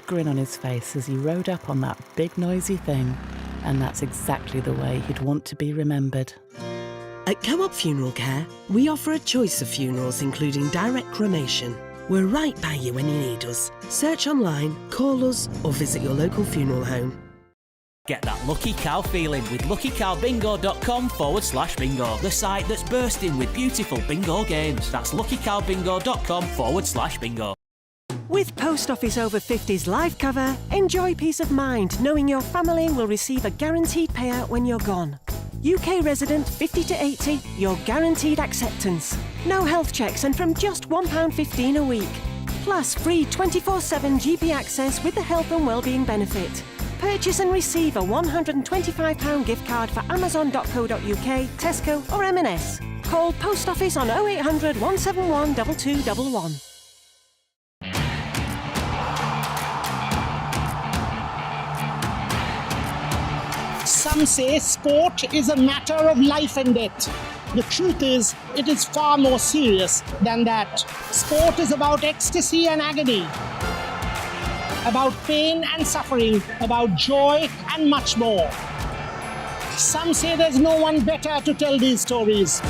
grin on his face as he rode up on that big noisy thing, and that's exactly the way he'd want to be remembered. At Co-op Funeral Care, we offer a choice of funerals including direct cremation. We're right by you when you need us. Search online, call us or visit your local funeral home. Get that lucky cow feeling with luckycowbingo.com/bingo, the site that's bursting with beautiful bingo games. That's luckycowbingo.com/bingo. With Post Office Over 50s life cover, enjoy peace of mind knowing your family will receive a guaranteed payout when you're gone. UK resident 50 to 80, your guaranteed acceptance. No health checks and from just £1.15 a week. Plus free 24/7 GP access with the health and wellbeing benefit. Purchase and receive a £125 gift card for amazon.co.uk, Tesco or M&S. Call Post Office on 0800 171 2211. Some say sport is a matter of life and death. The truth is, it is far more serious than that. Sport is about ecstasy and agony, about pain and suffering, about joy and much more. Some say there's no one better to tell these stories.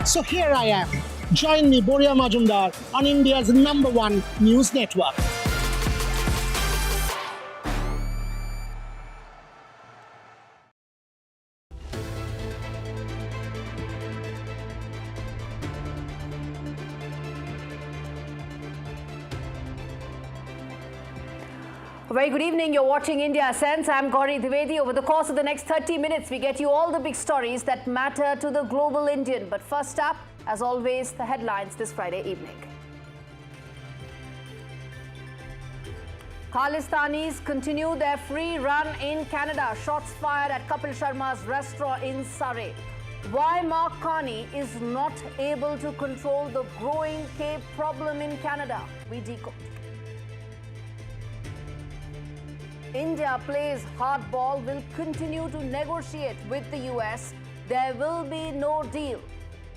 So here I am. Join me, Boria Majumdar, on India's #1 news network. Very good evening. You're watching India Sense. I'm Gaurie, Dwivedi. Over the course of the next 30 minutes, we get you all the big stories that matter to the global Indian. But first up, as always, the headlines this Friday evening. Khalistanis continue their free run in Canada. Shots fired at Kapil Sharma's restaurant in Surrey. Why Mark Carney is not able to control the growing Cape problem in Canada. We decode. India plays hardball, will continue to negotiate with the US. There will be no deal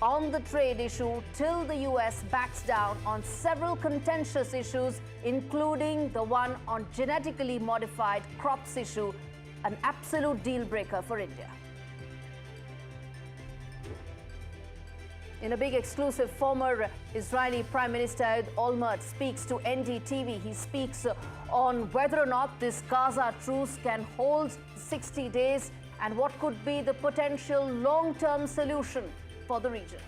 on the trade issue till the US backs down on several contentious issues, including the one on genetically modified crops issue, an absolute deal breaker for India. In a big exclusive, former Israeli Prime Minister Ehud Olmert speaks to NDTV. He speaks on whether or not this Gaza truce can hold 60 days and what could be the potential long-term solution for the region.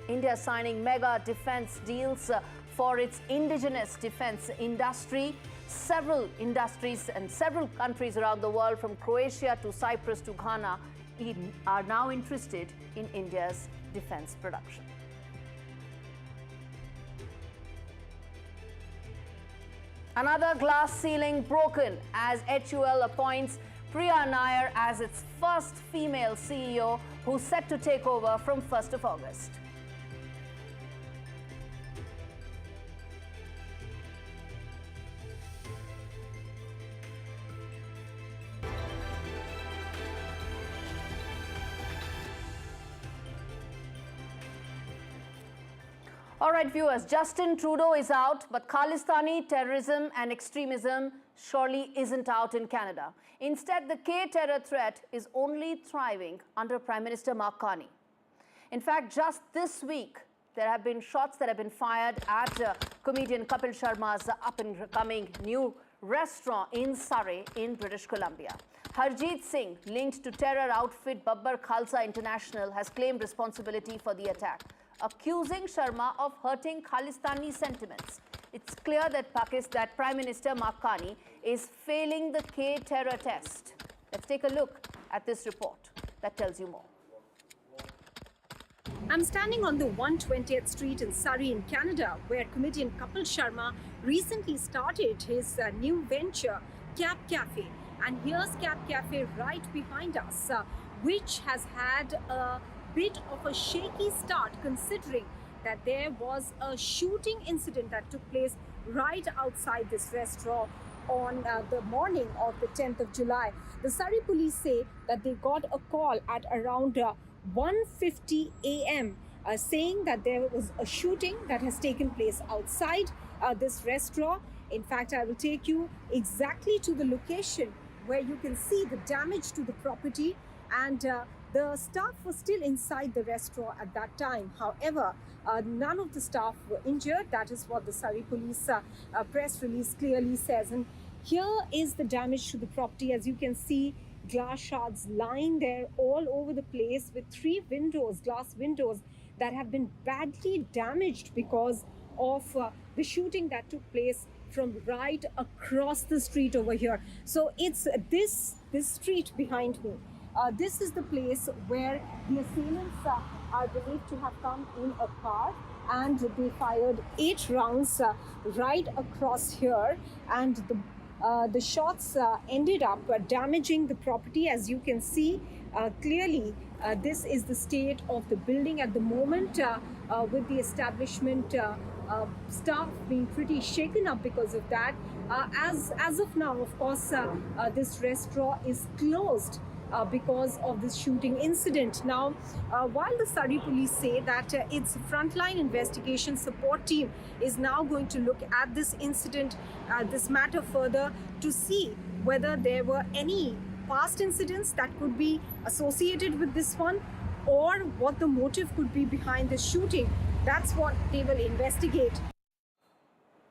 India signing mega defense deals for its indigenous defense industry. Several industries and several countries around the world, from Croatia to Cyprus to Ghana, are now interested in India's defense production. Another glass ceiling broken as HUL appoints Priya Nair as its first female CEO, who's set to take over from 1st of August. All right, viewers, Justin Trudeau is out, but Khalistani terrorism and extremism surely isn't out in Canada. Instead, the K-terror threat is only thriving under Prime Minister Mark Carney. In fact, just this week, there have been shots that have been fired at comedian Kapil Sharma's up-and-coming new restaurant in Surrey in British Columbia. Harjeet Singh, linked to terror outfit Babbar Khalsa International, has claimed responsibility for the attack, accusing Sharma of hurting Khalistani sentiments. It's clear that Prime Minister Mark Carney is failing the K-terror test. Let's take a look at this report that tells you more. I'm standing on the 120th Street in Surrey in Canada, where comedian Kapil Sharma recently started his new venture, Cap Cafe. And here's Cap Cafe right behind us, which has had a bit of a shaky start, considering that there was a shooting incident that took place right outside this restaurant on the morning of the 10th of July. The Surrey police say that they got a call at around 1:50 a.m. saying that there was a shooting that has taken place outside this restaurant. In fact, I will take you exactly to the location where you can see the damage to the property, and the staff was still inside the restaurant at that time. However, none of the staff were injured. That is what the Surrey police press release clearly says. And here is the damage to the property. As you can see, glass shards lying there all over the place, with 3 windows, glass windows, that have been badly damaged because of the shooting that took place from right across the street over here. So it's this street behind me. This is the place where the assailants are believed to have come in a car, and they fired 8 rounds right across here, and the shots ended up damaging the property. As you can see clearly, this is the state of the building at the moment, with the establishment staff being pretty shaken up because of that. As of now, of course, this restaurant is closed because of this shooting incident. Now, while the Surrey police say that its frontline investigation support team is now going to look at this incident, this matter further, to see whether there were any past incidents that could be associated with this one, or what the motive could be behind the shooting. That's what they will investigate.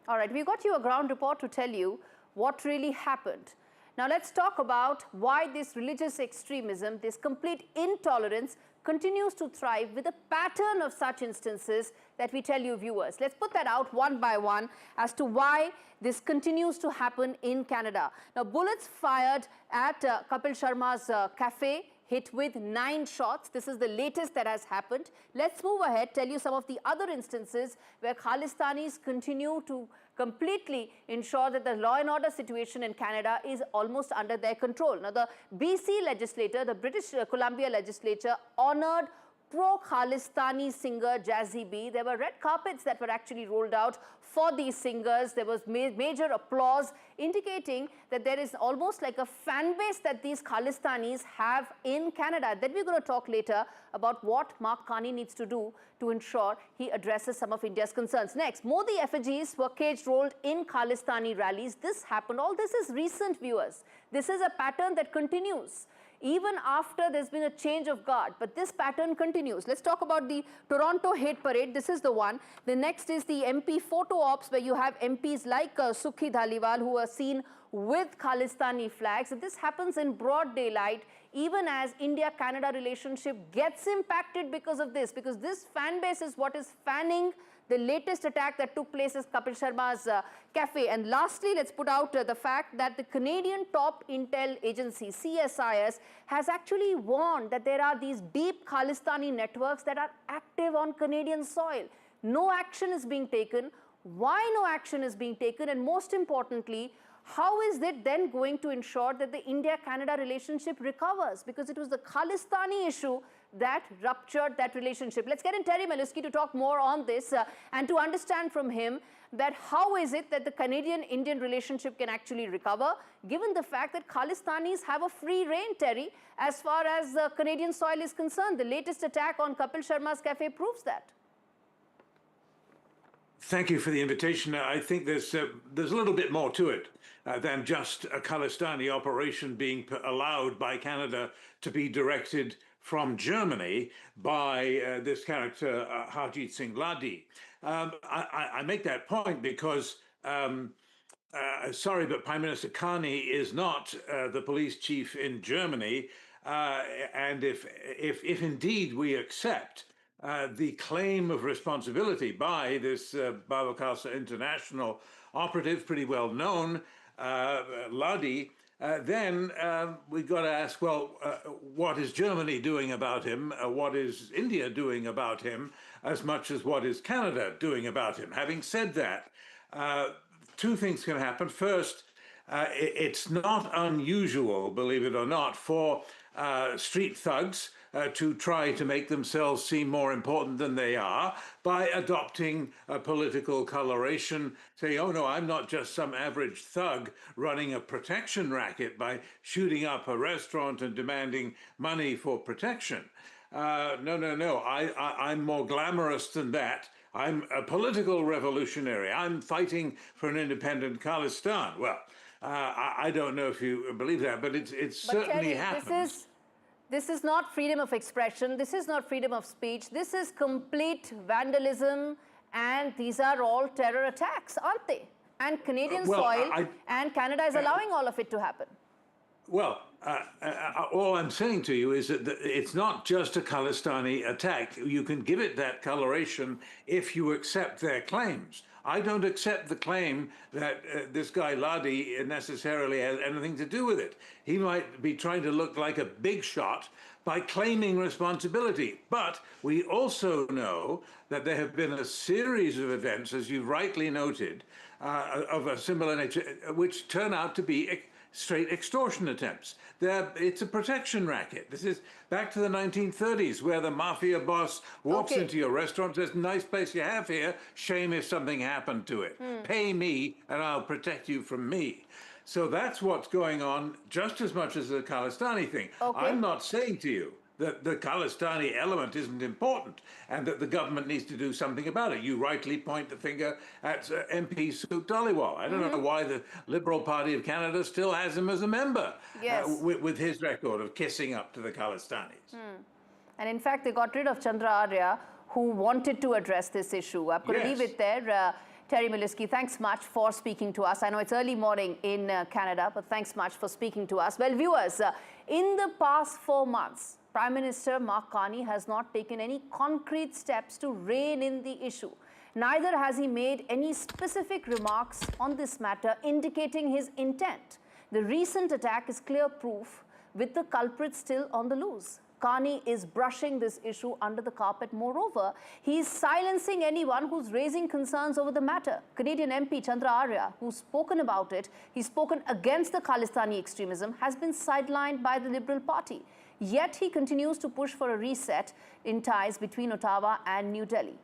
All right, we got you a ground report to tell you what really happened. Now let's talk about why this religious extremism, this complete intolerance, continues to thrive with a pattern of such instances that we tell you, viewers. Let's put that out one by one as to why this continues to happen in Canada. Now, bullets fired at Kapil Sharma's cafe, hit with 9 shots. This is the latest that has happened. Let's move ahead, tell you some of the other instances where Khalistanis continue to completely ensure that the law and order situation in Canada is almost under their control. Now, the BC legislature, the British Columbia legislature, honored pro-Khalistani singer Jazzy B. There were red carpets that were actually rolled out for these singers. There was major applause, indicating that there is almost like a fan base that these Khalistanis have in Canada. Then we're going to talk later about what Mark Carney needs to do to ensure he addresses some of India's concerns. Next, Modi effigies were cage-rolled in Khalistani rallies. This happened. All this is recent, viewers. This is a pattern that continues even after there's been a change of guard, but this pattern continues. Let's talk about the Toronto hate parade. This is the one. The next is the MP photo ops, where you have MPs like Sukhi Dhaliwal who are seen with Khalistani flags. This happens in broad daylight, even as India-Canada relationship gets impacted because of this, because this fan base is what is fanning the latest attack that took place is Kapil Sharma's cafe. And lastly, let's put out the fact that the Canadian top intel agency, CSIS, has actually warned that there are these deep Khalistani networks that are active on Canadian soil. No action is being taken. Why no action is being taken? And most importantly, how is it then going to ensure that the India-Canada relationship recovers? Because it was the Khalistani issue that ruptured that relationship. Let's get in Terry Meluski to talk more on this and to understand from him that how is it that the Canadian-Indian relationship can actually recover, given the fact that Khalistanis have a free rein, Terry, as far as Canadian soil is concerned. The latest attack on Kapil Sharma's cafe proves that. Thank you for the invitation. I think there's a little bit more to it than just a Khalistani operation being allowed by Canada to be directed from Germany by this character, Harjeet Singh Laddi. I make that point because, sorry, but Prime Minister Carney is not the police chief in Germany. And if indeed we accept the claim of responsibility by this Baba Khalsa International operative, pretty well known, Laddi, then we've got to ask, well, what is Germany doing about him? What is India doing about him, as much as what is Canada doing about him? Having said that, 2 things can happen. First, it's not unusual, believe it or not, for street thugs to try to make themselves seem more important than they are by adopting a political coloration, saying, oh no, I'm not just some average thug running a protection racket by shooting up a restaurant and demanding money for protection. No. I'm more glamorous than that. I'm a political revolutionary. I'm fighting for an independent Khalistan. Well, I don't know if you believe that, but it's certainly happened. This is not freedom of expression. This is not freedom of speech. This is complete vandalism, and these are all terror attacks, aren't they? And Canadian soil, and Canada is allowing all of it to happen. Well, all I'm saying to you is that it's not just a Khalistani attack. You can give it that coloration if you accept their claims. I don't accept the claim that this guy Laddi necessarily has anything to do with it. He might be trying to look like a big shot by claiming responsibility. But we also know that there have been a series of events, as you rightly noted, of a similar nature, which turn out to be straight extortion attempts. It's a protection racket. This is back to the 1930s, where the mafia boss walks into your restaurant, says, nice place you have here, shame if something happened to it. Pay me and I'll protect you from me. So that's what's going on just as much as the Khalistani thing. I'm not saying to you that the Khalistani element isn't important and that the government needs to do something about it. You rightly point the finger at MP Sukh Dhaliwal. I don't know why the Liberal Party of Canada still has him as a member with his record of kissing up to the Khalistanis. And in fact, they got rid of Chandra Arya, who wanted to address this issue. I'm going to leave it there. Terry Miliski, thanks much for speaking to us. I know it's early morning in Canada, but thanks much for speaking to us. Well, viewers, in the past 4 months, Prime Minister Mark Carney has not taken any concrete steps to rein in the issue. Neither has he made any specific remarks on this matter indicating his intent. The recent attack is clear proof, with the culprit still on the loose. Carney is brushing this issue under the carpet. Moreover, he is silencing anyone who's raising concerns over the matter. Canadian MP Chandra Arya, who's spoken about it, he's spoken against the Khalistani extremism, has been sidelined by the Liberal Party. Yet he continues to push for a reset in ties between Ottawa and New Delhi.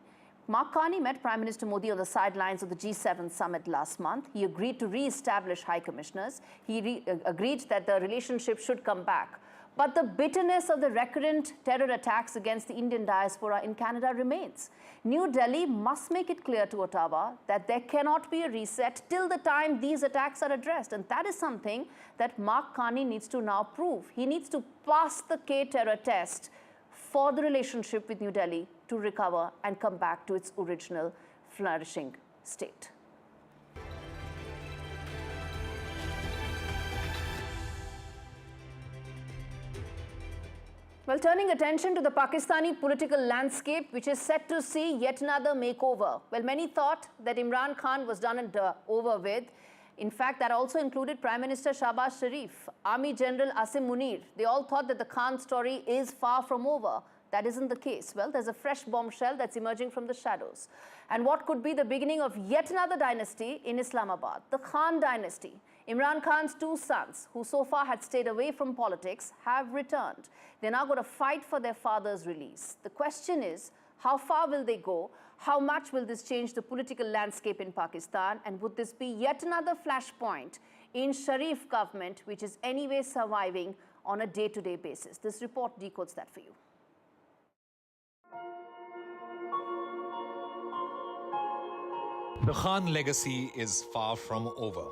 Mark Carney met Prime Minister Modi on the sidelines of the G7 summit last month. He agreed to re-establish high commissioners. He agreed that the relationship should come back. But the bitterness of the recurrent terror attacks against the Indian diaspora in Canada remains. New Delhi must make it clear to Ottawa that there cannot be a reset till the time these attacks are addressed. And that is something that Mark Carney needs to now prove. He needs to pass the K-terror test for the relationship with New Delhi to recover and come back to its original flourishing state. Well, turning attention to the Pakistani political landscape, which is set to see yet another makeover. Well, many thought that Imran Khan was done and over with. In fact, that also included Prime Minister Shahbaz Sharif, Army General Asim Munir. They all thought that the Khan story is far from over. That isn't the case. Well, there's a fresh bombshell that's emerging from the shadows. And what could be the beginning of yet another dynasty in Islamabad, the Khan dynasty. Imran Khan's 2 sons, who so far had stayed away from politics, have returned. They're now going to fight for their father's release. The question is, how far will they go? How much will this change the political landscape in Pakistan? And would this be yet another flashpoint in Sharif government, which is anyway surviving on a day-to-day basis? This report decodes that for you. The Khan legacy is far from over.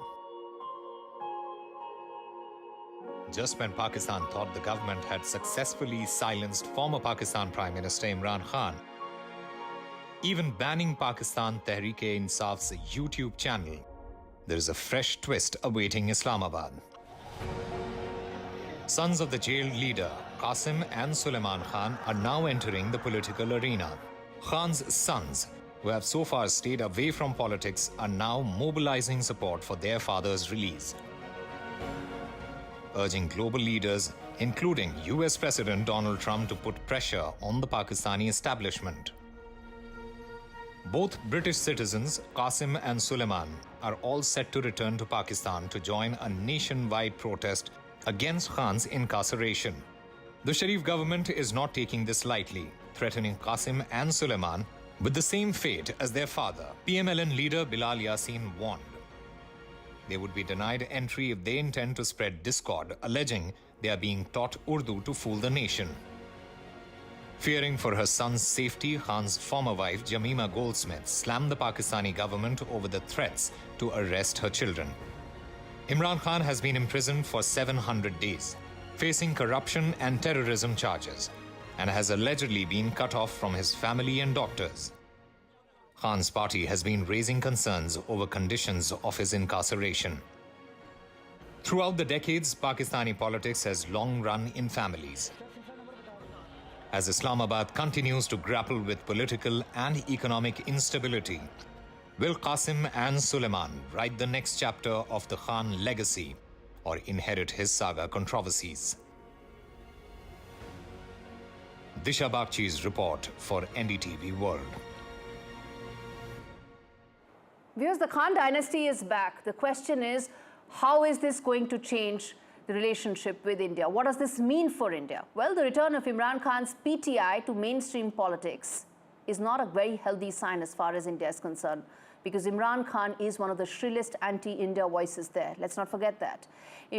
Just when Pakistan thought the government had successfully silenced former Pakistan Prime Minister Imran Khan, even banning Pakistan Tehreek-e-Insaf's YouTube channel, there is a fresh twist awaiting Islamabad. Sons of the jailed leader, Qasim and Suleiman Khan, are now entering the political arena. Khan's sons, who have so far stayed away from politics, are now mobilizing support for their father's release, urging global leaders, including US President Donald Trump, to put pressure on the Pakistani establishment. Both British citizens, Qasim and Suleiman, are all set to return to Pakistan to join a nationwide protest against Khan's incarceration. The Sharif government is not taking this lightly, threatening Qasim and Suleiman with the same fate as their father. PMLN leader Bilal Yassin warned they would be denied entry if they intend to spread discord, alleging they are being taught Urdu to fool the nation. Fearing for her son's safety, Khan's former wife, Jamima Goldsmith, slammed the Pakistani government over the threats to arrest her children. Imran Khan has been imprisoned for 700 days, facing corruption and terrorism charges, and has allegedly been cut off from his family and doctors. Khan's party has been raising concerns over conditions of his incarceration. Throughout the decades, Pakistani politics has long run in families. As Islamabad continues to grapple with political and economic instability, will Qasim and Suleiman write the next chapter of the Khan legacy or inherit his saga controversies? Disha Bagchi's report for NDTV World. Viewers, the Khan dynasty is back. The question is, how is this going to change the relationship with India? What does this mean for India? Well, the return of Imran Khan's PTI to mainstream politics is not a very healthy sign as far as India is concerned, because Imran Khan is one of the shrillest anti-India voices there. Let's not forget that.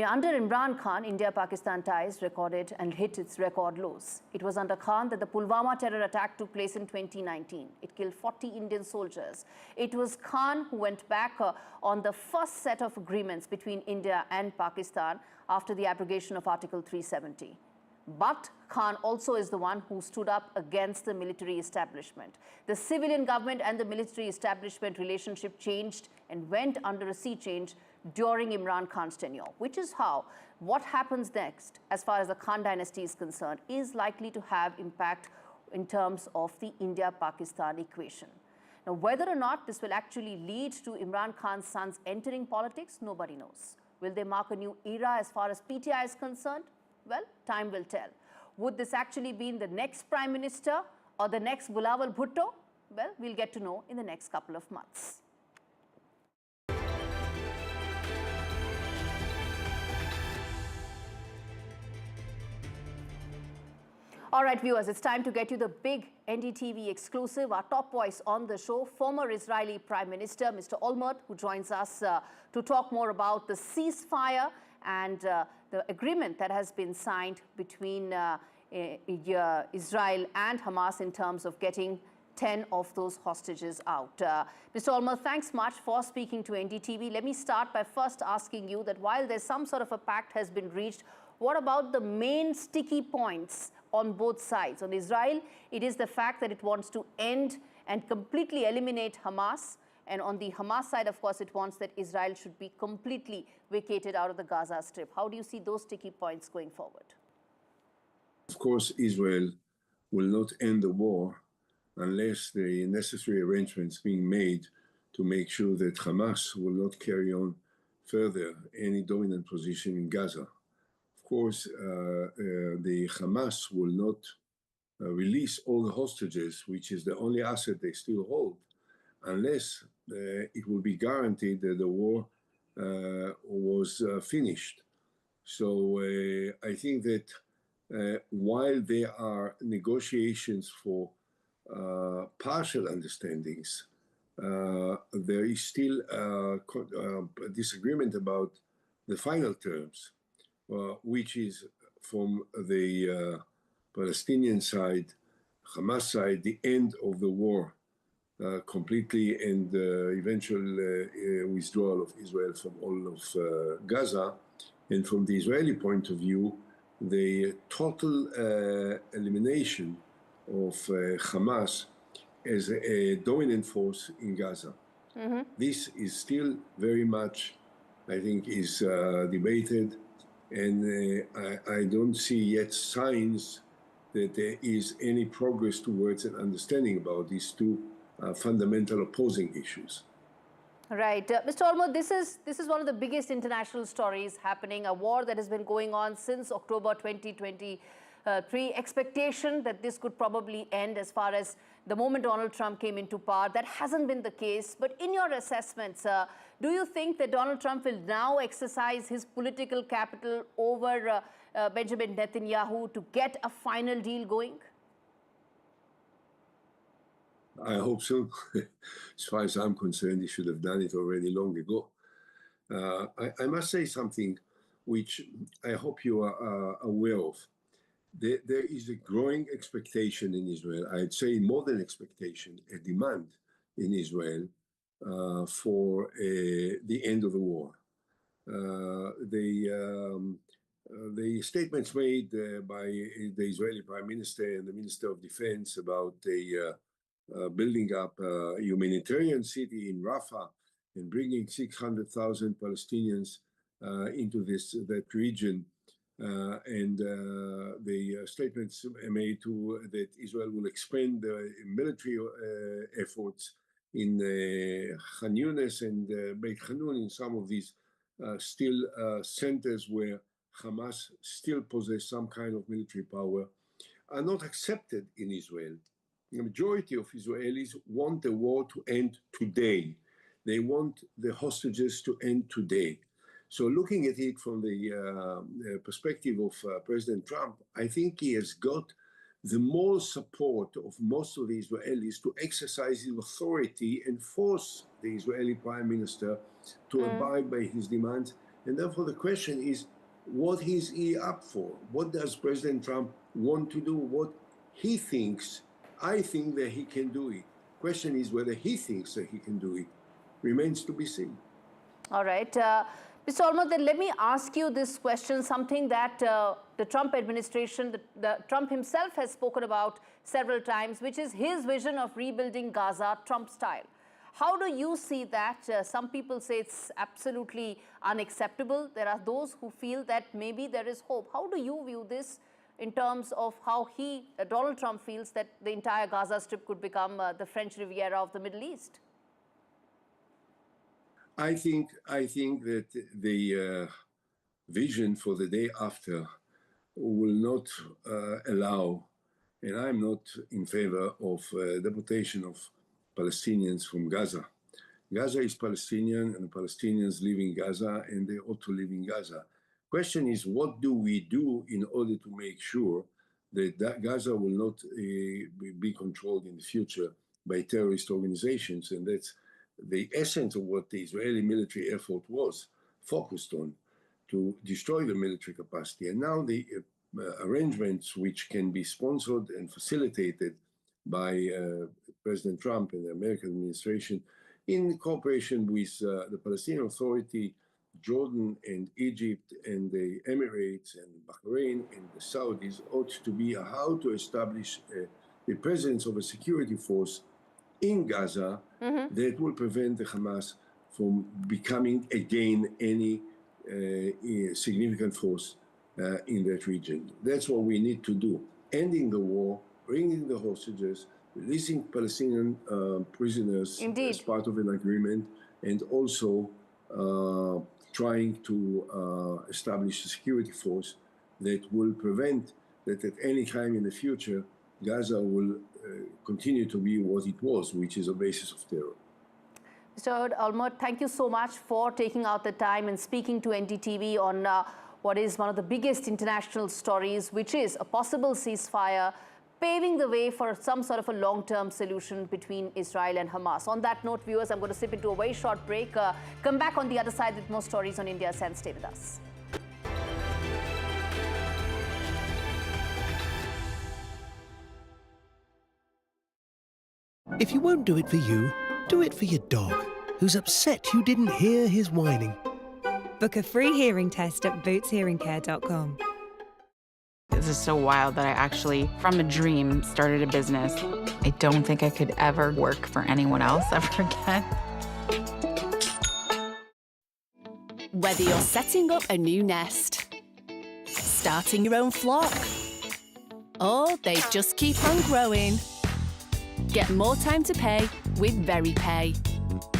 Under Imran Khan, India-Pakistan ties recorded and hit its record lows. It was under Khan that the Pulwama terror attack took place in 2019. It killed 40 Indian soldiers. It was Khan who went back on the first set of agreements between India and Pakistan after the abrogation of Article 370. But Khan also is the one who stood up against the military establishment. The civilian government and the military establishment relationship changed and went under a sea change during Imran Khan's tenure, which is how what happens next as far as the Khan dynasty is concerned is likely to have impact in terms of the India-Pakistan equation. Now, whether or not this will actually lead to Imran Khan's sons entering politics, nobody knows. Will they mark a new era as far as PTI is concerned? Well, time will tell. Would this actually be the next Prime Minister or the next Bilawal Bhutto? Well, we'll get to know in the next couple of months. All right, viewers, it's time to get you the big NDTV exclusive, our top voice on the show, former Israeli Prime Minister, Mr. Olmert, who joins us to talk more about the ceasefire and the agreement that has been signed between Israel and Hamas in terms of getting 10 of those hostages out. Mr. Olmert, thanks much for speaking to NDTV. Let me start by first asking you that while there's some sort of a pact has been reached, what about the main sticky points on both sides? On Israel, it is the fact that it wants to end and completely eliminate Hamas. And on the Hamas side, of course, it wants that Israel should be completely vacated out of the Gaza Strip. How do you see those sticky points going forward? Of course, Israel will not end the war unless the necessary arrangements being made to make sure that Hamas will not carry on further any dominant position in Gaza. Of course, the Hamas will not release all the hostages, which is the only asset they still hold, unless it will be guaranteed that the war was finished. So I think that while there are negotiations for partial understandings, there is still a disagreement about the final terms, which is from the Palestinian side, Hamas side, the end of the war completely and eventual withdrawal of Israel from all of Gaza. And from the Israeli point of view, the total elimination of Hamas as a dominant force in Gaza. Mm-hmm. This is still very much, I think, is debated. And I don't see yet signs that there is any progress towards an understanding about these two fundamental opposing issues. Right. Mr. Olmert, this is one of the biggest international stories happening, a war that has been going on since October 2023. Expectation that this could probably end as far as the moment Donald Trump came into power. That hasn't been the case. But in your assessments, do you think that Donald Trump will now exercise his political capital over Benjamin Netanyahu to get a final deal going? I hope so. As far as I'm concerned, he should have done it already long ago. I must say something which I hope you are aware of. there is a growing expectation in Israel, I'd say more than expectation, a demand in Israel for the end of the war. The statements made by the Israeli Prime Minister and the Minister of Defense about building up a humanitarian city in Rafah and bringing 600,000 Palestinians into that region, and the statements made that Israel will expand the military efforts in Khan Yunis and Beit Hanun, in some of these still centers where Hamas still possess some kind of military power, are not accepted in Israel. The majority of Israelis want the war to end today. They want the hostages to end today. So looking at it from the perspective of President Trump, I think he has got the moral support of most of the Israelis to exercise his authority and force the Israeli Prime Minister to abide by his demands. And therefore the question is, what is he up for? What does President Trump want to do? What he thinks, I think that he can do it. Question is whether he thinks that he can do it. Remains to be seen. All right. Mr. Olmert, then let me ask you this question, something that the Trump administration, the Trump himself has spoken about several times, which is his vision of rebuilding Gaza Trump style. How do you see that? Some people say it's absolutely unacceptable. There are those who feel that maybe there is hope. How do you view this in terms of how Donald Trump feels that the entire Gaza Strip could become the French Riviera of the Middle East? I think that the vision for the day after will not allow, and I'm not in favor of deportation of Palestinians from Gaza. Gaza is Palestinian, and Palestinians live in Gaza, and they ought to live in Gaza. Question is, what do we do in order to make sure that Gaza will not be controlled in the future by terrorist organizations? And that's the essence of what the Israeli military effort was focused on, to destroy the military capacity. And now the arrangements which can be sponsored and facilitated by President Trump and the American administration in cooperation with the Palestinian Authority, Jordan and Egypt and the Emirates and Bahrain and the Saudis ought to be how to establish the presence of a security force in Gaza that will prevent the Hamas from becoming again any significant force in that region. That's what we need to do. Ending the war, bringing the hostages, releasing Palestinian prisoners as part of an agreement, and also trying to establish a security force that will prevent that at any time in the future Gaza will continue to be what it was, which is a basis of terror. Mr. Olmert, thank you so much for taking out the time and speaking to NDTV on what is one of the biggest international stories, which is a possible ceasefire, paving the way for some sort of a long-term solution between Israel and Hamas. On that note, viewers, I'm going to slip into a very short break. Come back on the other side with more stories on India Sense. Stay with us. If you won't do it for you, do it for your dog, who's upset you didn't hear his whining. Book a free hearing test at bootshearingcare.com. This is so wild that I actually, from a dream, started a business. I don't think I could ever work for anyone else ever again. Whether you're setting up a new nest, starting your own flock, or they just keep on growing, get more time to pay with VeryPay.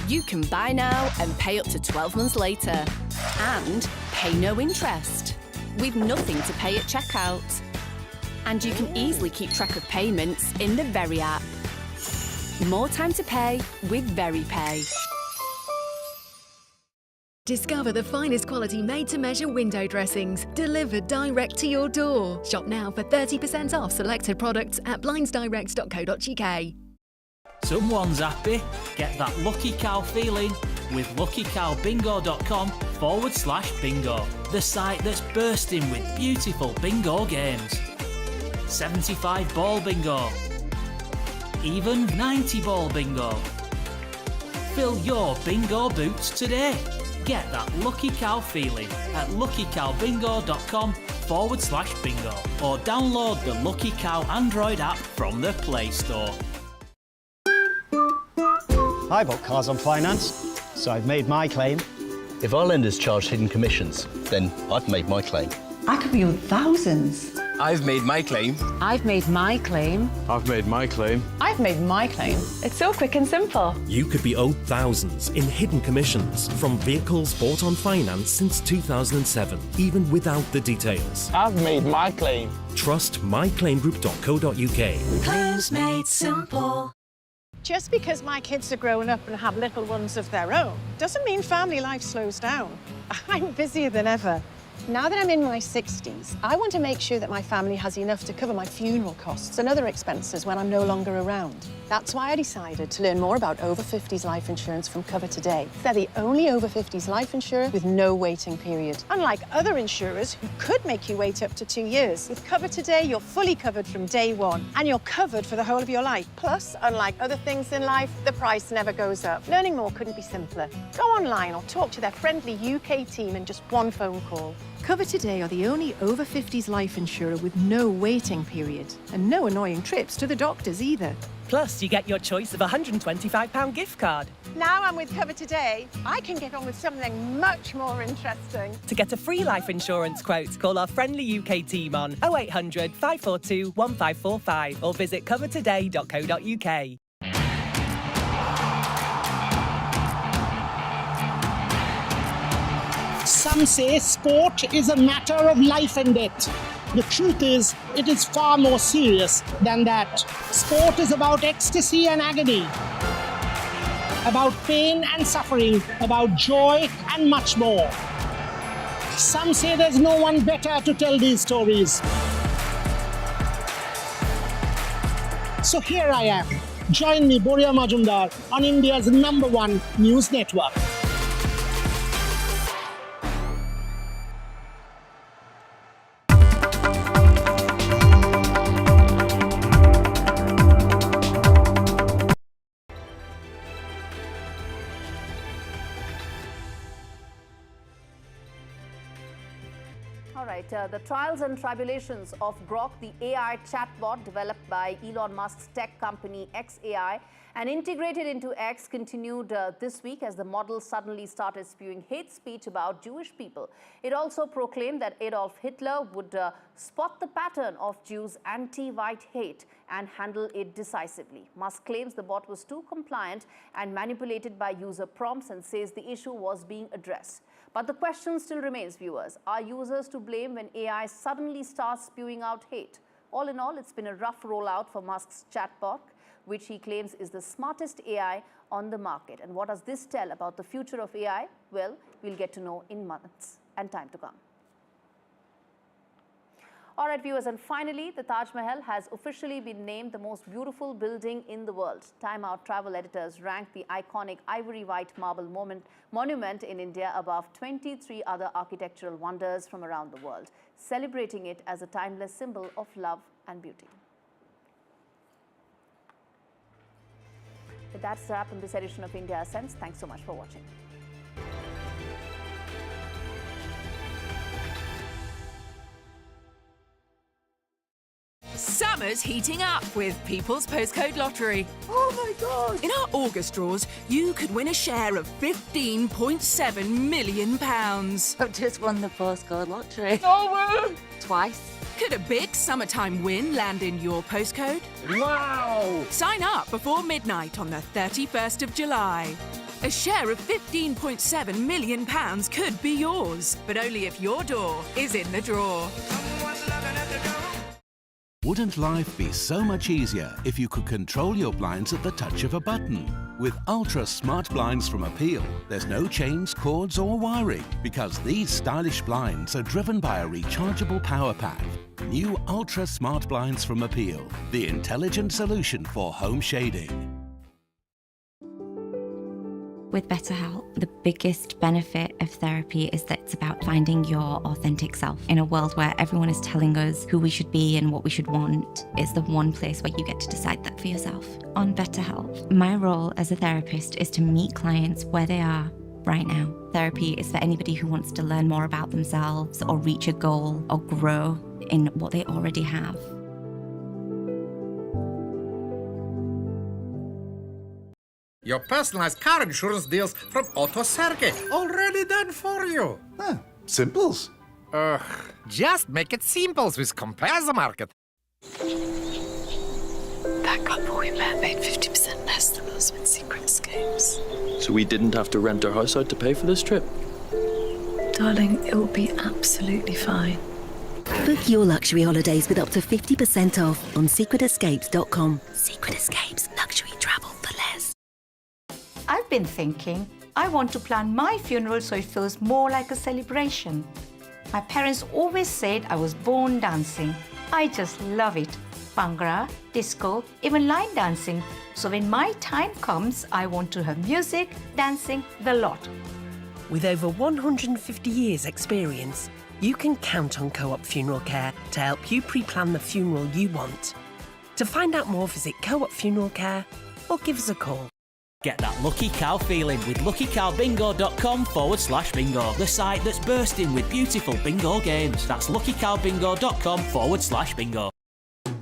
You can buy now and pay up to 12 months later, and pay no interest, with nothing to pay at checkout. And you can easily keep track of payments in the Very app. More time to pay with VeryPay. Discover the finest quality made-to-measure window dressings delivered direct to your door. Shop now for 30% off selected products at blindsdirect.co.uk. Someone's happy. Get that lucky cow feeling with luckycowbingo.com/bingo, the site that's bursting with beautiful bingo games. 75 ball bingo, even 90 ball bingo. Fill your bingo boots today. Get that lucky cow feeling at luckycowbingo.com/bingo or download the Lucky Cow Android app from the Play Store. I bought cars on finance, so I've made my claim. If our lenders charge hidden commissions, then I've made my claim. I could be on thousands. I've made my claim. I've made my claim. I've made my claim. I've made my claim. It's so quick and simple. You could be owed thousands in hidden commissions from vehicles bought on finance since 2007, even without the details. I've made my claim. Trust myclaimgroup.co.uk. Claims made simple. Just because my kids are growing up and have little ones of their own doesn't mean family life slows down. I'm busier than ever. Now that I'm in my 60s, I want to make sure that my family has enough to cover my funeral costs and other expenses when I'm no longer around. That's why I decided to learn more about over 50s life insurance from Cover Today. They're the only over 50s life insurer with no waiting period. Unlike other insurers who could make you wait up to 2 years, with Cover Today, you're fully covered from day one and you're covered for the whole of your life. Plus, unlike other things in life, the price never goes up. Learning more couldn't be simpler. Go online or talk to their friendly UK team in just one phone call. Cover Today are the only over 50s life insurer with no waiting period and no annoying trips to the doctors either. Plus, you get your choice of a £125 gift card. Now I'm with Cover Today, I can get on with something much more interesting. To get a free life insurance quote, call our friendly UK team on 0800 542 1545 or visit covertoday.co.uk. Some say sport is a matter of life and death. The truth is, it is far more serious than that. Sport is about ecstasy and agony, about pain and suffering, about joy and much more. Some say there's no one better to tell these stories. So here I am. Join me, Boria Majumdar, on India's #1 news network. The trials and tribulations of Grok, the AI chatbot developed by Elon Musk's tech company xAI and integrated into X, continued this week as the model suddenly started spewing hate speech about Jewish people. It also proclaimed that Adolf Hitler would spot the pattern of Jews' anti-white hate and handle it decisively. Musk claims the bot was too compliant and manipulated by user prompts and says the issue was being addressed. But the question still remains, viewers. Are users to blame when AI suddenly starts spewing out hate? All in all, it's been a rough rollout for Musk's chatbot, which he claims is the smartest AI on the market. And what does this tell about the future of AI? Well, we'll get to know in months and time to come. All right, viewers, and finally, the Taj Mahal has officially been named the most beautiful building in the world. Time Out travel editors ranked the iconic ivory white marble monument in India above 23 other architectural wonders from around the world, celebrating it as a timeless symbol of love and beauty. But that's a wrap on this edition of India Ascends. Thanks so much for watching. Summer's heating up with People's Postcode Lottery. Oh my God! In our August draws, you could win a share of £15.7 million. I've just won the postcode lottery. Oh, Twice. Could a big summertime win land in your postcode? Wow! Sign up before midnight on the 31st of July. A share of £15.7 million could be yours, but only if your door is in the draw. Wouldn't life be so much easier if you could control your blinds at the touch of a button? With Ultra Smart Blinds from Appeal, there's no chains, cords or wiring because these stylish blinds are driven by a rechargeable power pack. New Ultra Smart Blinds from Appeal, the intelligent solution for home shading. With BetterHelp, the biggest benefit of therapy is that it's about finding your authentic self. In a world where everyone is telling us who we should be and what we should want, it's the one place where you get to decide that for yourself. On BetterHelp, my role as a therapist is to meet clients where they are right now. Therapy is for anybody who wants to learn more about themselves or reach a goal or grow in what they already have. Your personalized car insurance deals from Auto Sergey, already done for you. Simples. Just make it simples with Compare the Market. That couple we met made 50% less than us with Secret Escapes. So we didn't have to rent our house out to pay for this trip? Darling, it will be absolutely fine. Book your luxury holidays with up to 50% off on secretescapes.com. Secret Escapes, luxury travel for less. I've been thinking, I want to plan my funeral so it feels more like a celebration. My parents always said I was born dancing. I just love it. Bhangra, disco, even line dancing. So when my time comes, I want to have music, dancing, the lot. With over 150 years' experience, you can count on Co-op Funeral Care to help you pre-plan the funeral you want. To find out more, visit Co-op Funeral Care or give us a call. Get that lucky cow feeling with luckycowbingo.com/bingo, the site that's bursting with beautiful bingo games. That's luckycowbingo.com/bingo.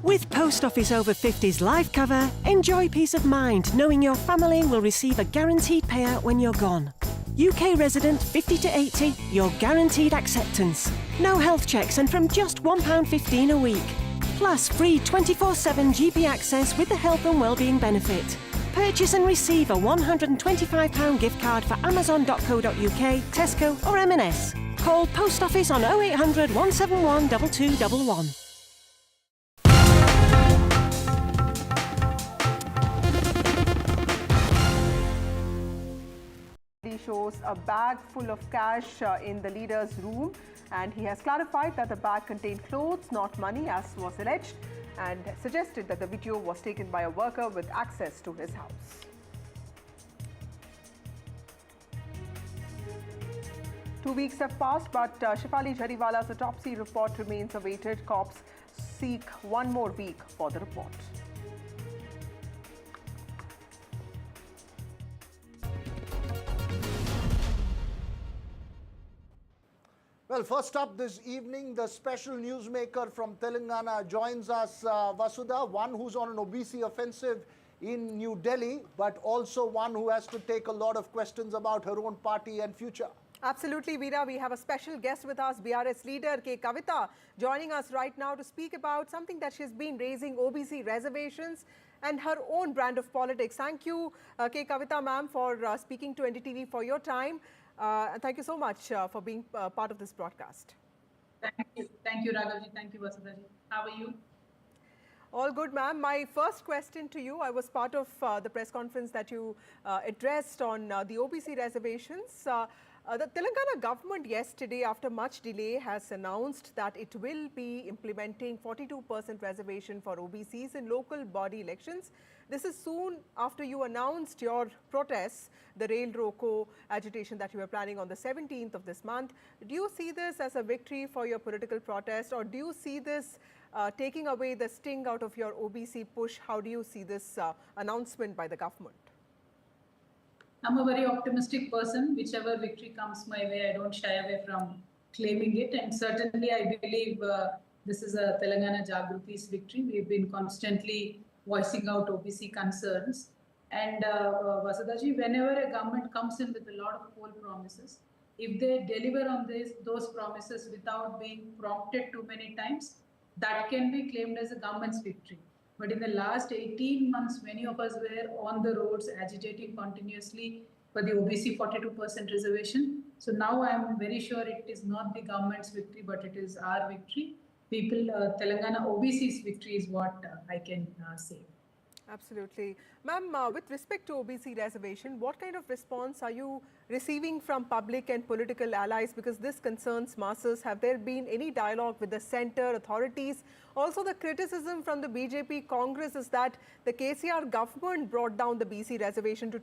With Post Office Over 50s life cover, enjoy peace of mind knowing your family will receive a guaranteed payout when you're gone. UK resident 50 to 80, your guaranteed acceptance. No health checks and from just £1.15 a week. Plus free 24/7 GP access with the health and wellbeing benefit. Purchase and receive a £125 gift card for amazon.co.uk, Tesco or M&S. Call Post Office on 0800 171 2211. He shows a bag full of cash in the leader's room, and he has clarified that the bag contained clothes, not money, as was alleged, and suggested that the video was taken by a worker with access to his house. 2 weeks have passed, but Shefali Jariwala's autopsy report remains awaited. Cops seek one more week for the report. Well, first up this evening, the special newsmaker from Telangana joins us, Vasudha, one who's on an OBC offensive in New Delhi, but also one who has to take a lot of questions about her own party and future. Absolutely, Veera. We have a special guest with us, BRS leader K. Kavita, joining us right now to speak about something that she's been raising, OBC reservations and her own brand of politics. Thank you, K. Kavita ma'am, for speaking to NDTV, for your time. And thank you so much for being part of this broadcast. Thank you, Raghavji. Thank you, Vasudha ji. How are you? All good, ma'am. My first question to you, I was part of the press conference that you addressed on the OBC reservations. The Telangana government yesterday, after much delay, has announced that it will be implementing 42% reservation for OBCs in local body elections. This is soon after you announced your protests, the Rail Roko agitation that you were planning on the 17th of this month. Do you see this as a victory for your political protest, or do you see this taking away the sting out of your OBC push? How do you see this announcement by the government? I'm a very optimistic person. Whichever victory comes my way, I don't shy away from claiming it. And certainly, I believe this is a Telangana Jagruti's victory. We've been constantly voicing out OBC concerns. And Vasudhaji, whenever a government comes in with a lot of poll promises, if they deliver on those promises without being prompted too many times, that can be claimed as a government's victory. But in the last 18 months, many of us were on the roads agitating continuously for the OBC 42% reservation. So now I'm very sure it is not the government's victory, but it is our victory. People, Telangana OBC's victory is what I can say. Absolutely. Ma'am, with respect to OBC reservation, what kind of response are you receiving from public and political allies? Because this concerns masses. Have there been any dialogue with the centre authorities? Also, the criticism from the BJP Congress is that the KCR government brought down the BC reservation to